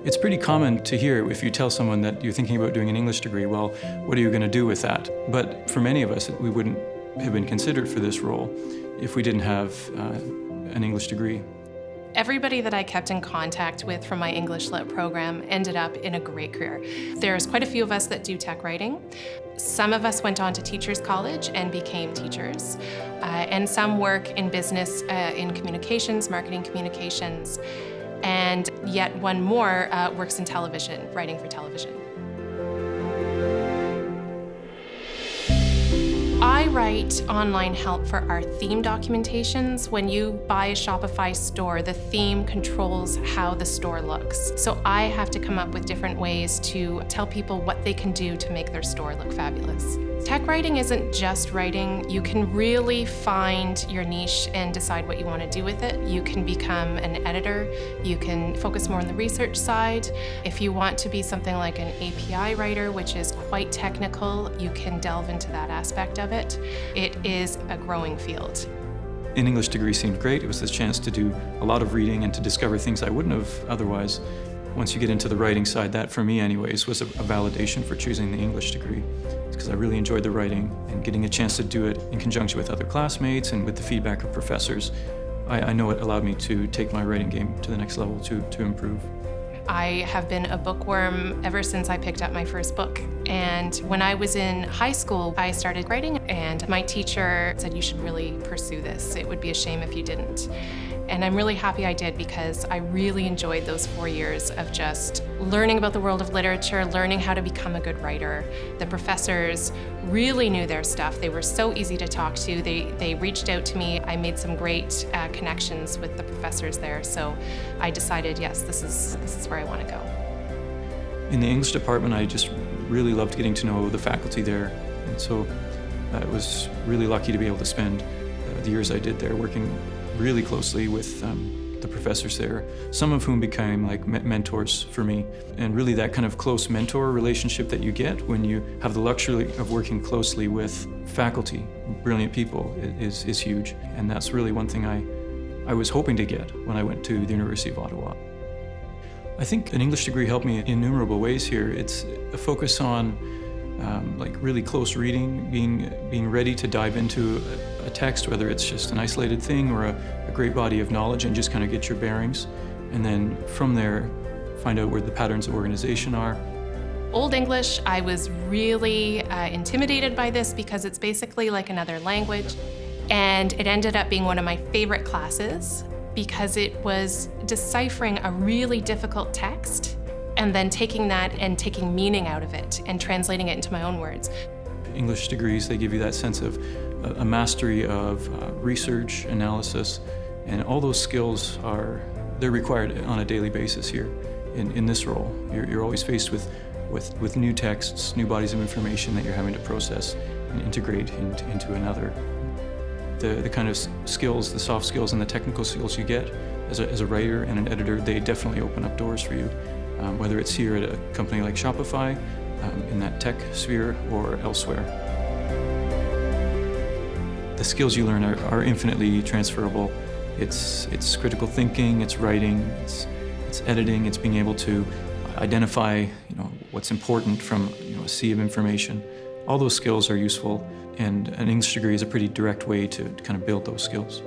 It's pretty common to hear if you tell someone that you're thinking about doing an English degree, well, what are you going to do with that? But for many of us, we wouldn't have been considered for this role if we didn't have an English degree. Everybody that I kept in contact with from my English Lit program ended up in a great career. There's quite a few of us that do tech writing. Some of us went on to Teachers College and became teachers. And some work in business, in communications, marketing communications. And yet one more works in television, writing for television. I write online help for our theme documentations. When you buy a Shopify store, the theme controls how the store looks. So I have to come up with different ways to tell people what they can do to make their store look fabulous. Tech writing isn't just writing. You can really find your niche and decide what you want to do with it. You can become an editor. You can focus more on the research side. If you want to be something like an API writer, which is quite technical, you can delve into that aspect of it. It is a growing field. An English degree seemed great. It was the chance to do a lot of reading and to discover things I wouldn't have otherwise. Once you get into the writing side, that for me anyways was a validation for choosing the English degree. Because I really enjoyed the writing and getting a chance to do it in conjunction with other classmates and with the feedback of professors. I know it allowed me to take my writing game to the next level, to improve. I have been a bookworm ever since I picked up my first book. And when I was in high school, I started writing, and my teacher said, you should really pursue this. It would be a shame if you didn't. And I'm really happy I did, because I really enjoyed those 4 years of just learning about the world of literature, learning how to become a good writer. The professors really knew their stuff. They were so easy to talk to. They reached out to me. I made some great connections with the professors there. So I decided, yes, this is where I want to go. In the English department, I just really loved getting to know the faculty there. And so I was really lucky to be able to spend the years I did there working really closely with the professors there, some of whom became like mentors for me. And really that kind of close mentor relationship that you get when you have the luxury of working closely with faculty, brilliant people, is huge. And that's really one thing I was hoping to get when I went to the University of Ottawa. I think an English degree helped me in innumerable ways here. It's a focus on like really close reading, being ready to dive into a text, whether it's just an isolated thing or a great body of knowledge, and just kind of get your bearings. And then from there, find out where the patterns of organization are. Old English, I was really intimidated by this because it's basically like another language. And it ended up being one of my favorite classes because it was deciphering a really difficult text and then taking that and taking meaning out of it and translating it into my own words. English degrees, they give you that sense of a mastery of research, analysis, and all those skills they're required on a daily basis here in this role. You're always faced with new texts, new bodies of information that you're having to process and integrate into another. The kind of skills, the soft skills and the technical skills you get as a writer and an editor, they definitely open up doors for you. Whether it's here at a company like Shopify, in that tech sphere, or elsewhere. The skills you learn are infinitely transferable. It's critical thinking, it's writing, it's editing, it's being able to identify what's important from a sea of information. All those skills are useful, and an English degree is a pretty direct way to kind of build those skills.